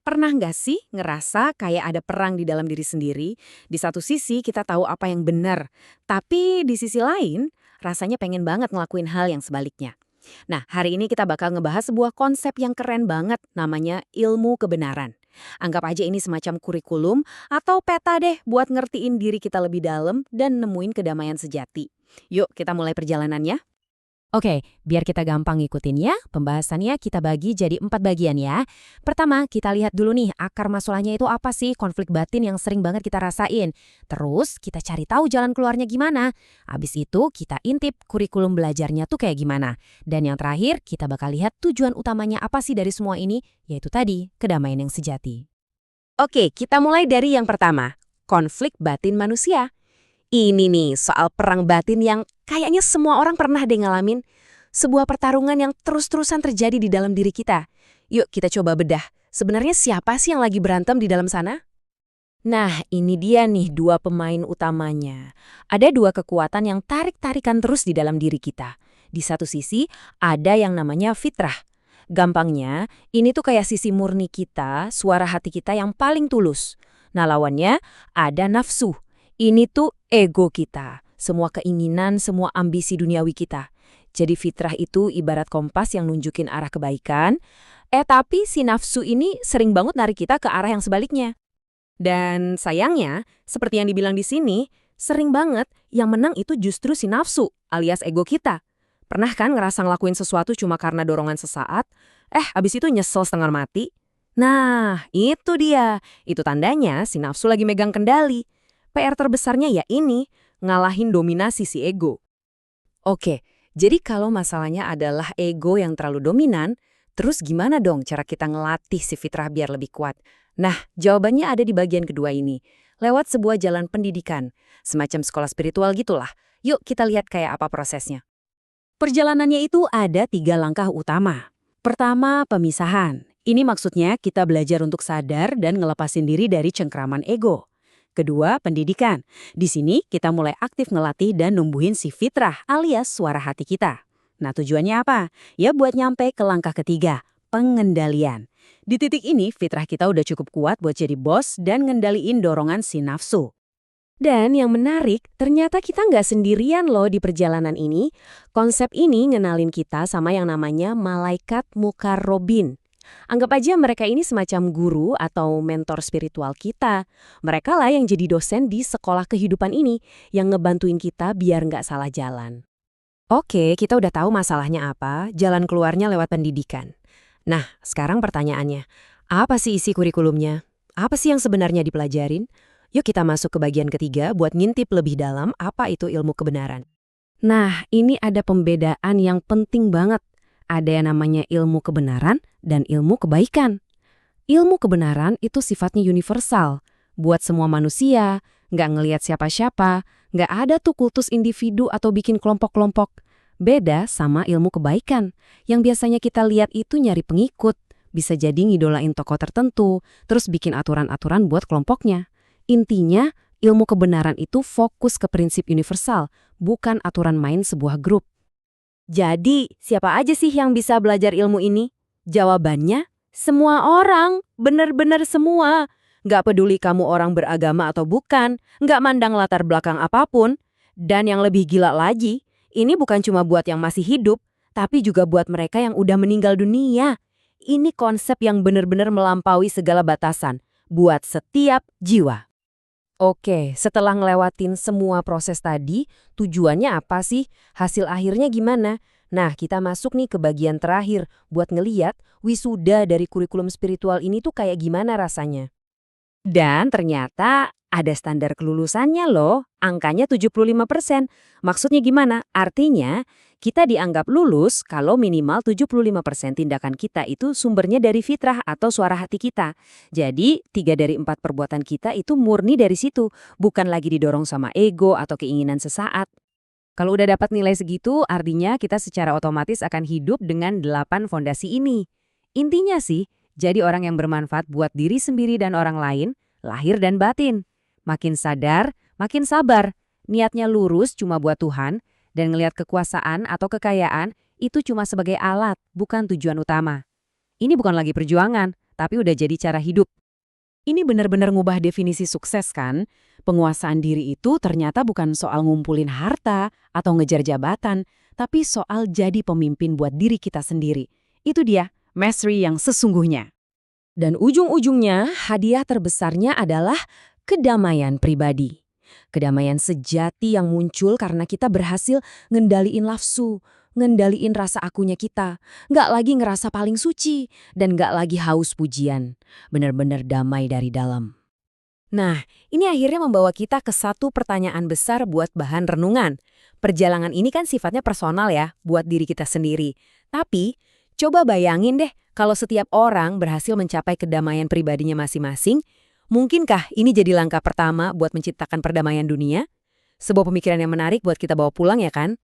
Pernah nggak sih ngerasa kayak ada perang di dalam diri sendiri? Di satu sisi kita tahu apa yang benar, tapi di sisi lain rasanya pengen banget ngelakuin hal yang sebaliknya. Nah, hari ini kita bakal ngebahas sebuah konsep yang keren banget namanya ilmu kebenaran. Anggap aja ini semacam kurikulum atau peta deh buat ngertiin diri kita lebih dalam dan nemuin kedamaian sejati. Yuk kita mulai perjalanannya. Oke, biar kita gampang ngikutinnya, pembahasannya kita bagi jadi 4 bagian ya. Pertama, kita lihat dulu nih akar masalahnya itu apa sih konflik batin yang sering banget kita rasain. Terus, kita cari tahu jalan keluarnya gimana. Habis itu, kita intip kurikulum belajarnya tuh kayak gimana. Dan yang terakhir, kita bakal lihat tujuan utamanya apa sih dari semua ini, yaitu tadi, kedamaian yang sejati. Oke, kita mulai dari yang pertama, konflik batin manusia. Ini nih soal perang batin yang kayaknya semua orang pernah deh ngalamin. Sebuah pertarungan yang terus-terusan terjadi di dalam diri kita. Yuk kita coba bedah. Sebenarnya siapa sih yang lagi berantem di dalam sana? Nah, ini dia nih dua pemain utamanya. Ada dua kekuatan yang tarik-tarikan terus di dalam diri kita. Di satu sisi, ada yang namanya fitrah. Gampangnya, ini tuh kayak sisi murni kita, suara hati kita yang paling tulus. Nah, lawannya ada nafsu. Ini tuh ego kita, semua keinginan, semua ambisi duniawi kita. Jadi fitrah itu ibarat kompas yang nunjukin arah kebaikan, tapi si nafsu ini sering banget narik kita ke arah yang sebaliknya. Dan sayangnya, seperti yang dibilang di sini, sering banget yang menang itu justru si nafsu, alias ego kita. Pernah kan ngerasa ngelakuin sesuatu cuma karena dorongan sesaat, abis itu nyesel setengah mati? Nah, itu dia. Itu tandanya si nafsu lagi megang kendali. PR terbesarnya ya ini, ngalahin dominasi si ego. Oke, jadi kalau masalahnya adalah ego yang terlalu dominan, terus gimana dong cara kita ngelatih si fitrah biar lebih kuat? Nah, jawabannya ada di bagian kedua ini. Lewat sebuah jalan pendidikan, semacam sekolah spiritual gitulah. Yuk kita lihat kayak apa prosesnya. Perjalanannya itu ada 3 langkah utama. Pertama, pemisahan. Ini maksudnya kita belajar untuk sadar dan ngelepasin diri dari cengkraman ego. Kedua, pendidikan. Di sini kita mulai aktif ngelatih dan numbuhin si fitrah alias suara hati kita. Nah tujuannya apa? Ya buat nyampe ke langkah ketiga, pengendalian. Di titik ini fitrah kita udah cukup kuat buat jadi bos dan ngendaliin dorongan si nafsu. Dan yang menarik, ternyata kita nggak sendirian loh di perjalanan ini. Konsep ini ngenalin kita sama yang namanya malaikat mukarrobin. Anggap aja mereka ini semacam guru atau mentor spiritual kita. Mereka lah yang jadi dosen di sekolah kehidupan ini, yang ngebantuin kita biar nggak salah jalan. Oke, kita udah tahu masalahnya apa, jalan keluarnya lewat pendidikan. Nah, sekarang pertanyaannya, apa sih isi kurikulumnya? Apa sih yang sebenarnya dipelajarin? Yuk kita masuk ke bagian ketiga buat ngintip lebih dalam apa itu ilmu kebenaran. Nah, ini ada pembedaan yang penting banget. Ada yang namanya ilmu kebenaran dan ilmu kebaikan. Ilmu kebenaran itu sifatnya universal. Buat semua manusia, nggak ngelihat siapa-siapa, nggak ada tuh kultus individu atau bikin kelompok-kelompok. Beda sama ilmu kebaikan, yang biasanya kita lihat itu nyari pengikut. Bisa jadi ngidolain tokoh tertentu, terus bikin aturan-aturan buat kelompoknya. Intinya, ilmu kebenaran itu fokus ke prinsip universal, bukan aturan main sebuah grup. Jadi, siapa aja sih yang bisa belajar ilmu ini? Jawabannya, semua orang, bener-bener semua. Nggak peduli kamu orang beragama atau bukan, nggak mandang latar belakang apapun. Dan yang lebih gila lagi, ini bukan cuma buat yang masih hidup, tapi juga buat mereka yang udah meninggal dunia. Ini konsep yang bener-bener melampaui segala batasan, buat setiap jiwa. Oke, setelah ngelewatin semua proses tadi, tujuannya apa sih? Hasil akhirnya gimana? Nah, kita masuk nih ke bagian terakhir buat ngeliat wisuda dari kurikulum spiritual ini tuh kayak gimana rasanya. Dan ternyata ada standar kelulusannya loh, angkanya 75%. Maksudnya gimana? Artinya, kita dianggap lulus kalau minimal 75% tindakan kita itu sumbernya dari fitrah atau suara hati kita. Jadi, 3 dari 4 perbuatan kita itu murni dari situ, bukan lagi didorong sama ego atau keinginan sesaat. Kalau udah dapat nilai segitu, artinya kita secara otomatis akan hidup dengan 8 fondasi ini. Intinya sih, jadi orang yang bermanfaat buat diri sendiri dan orang lain, lahir dan batin. Makin sadar, makin sabar. Niatnya lurus cuma buat Tuhan, dan ngelihat kekuasaan atau kekayaan itu cuma sebagai alat, bukan tujuan utama. Ini bukan lagi perjuangan, tapi udah jadi cara hidup. Ini benar-benar ngubah definisi sukses kan? Penguasaan diri itu ternyata bukan soal ngumpulin harta atau ngejar jabatan, tapi soal jadi pemimpin buat diri kita sendiri. Itu dia, mastery yang sesungguhnya. Dan ujung-ujungnya, hadiah terbesarnya adalah kedamaian pribadi. Kedamaian sejati yang muncul karena kita berhasil ngendaliin nafsu, ngendaliin rasa akunya kita, nggak lagi ngerasa paling suci, dan nggak lagi haus pujian. Benar-benar damai dari dalam. Nah, ini akhirnya membawa kita ke satu pertanyaan besar buat bahan renungan. Perjalanan ini kan sifatnya personal ya, buat diri kita sendiri. Tapi, coba bayangin deh, kalau setiap orang berhasil mencapai kedamaian pribadinya masing-masing, mungkinkah ini jadi langkah pertama buat menciptakan perdamaian dunia? Sebuah pemikiran yang menarik buat kita bawa pulang ya kan?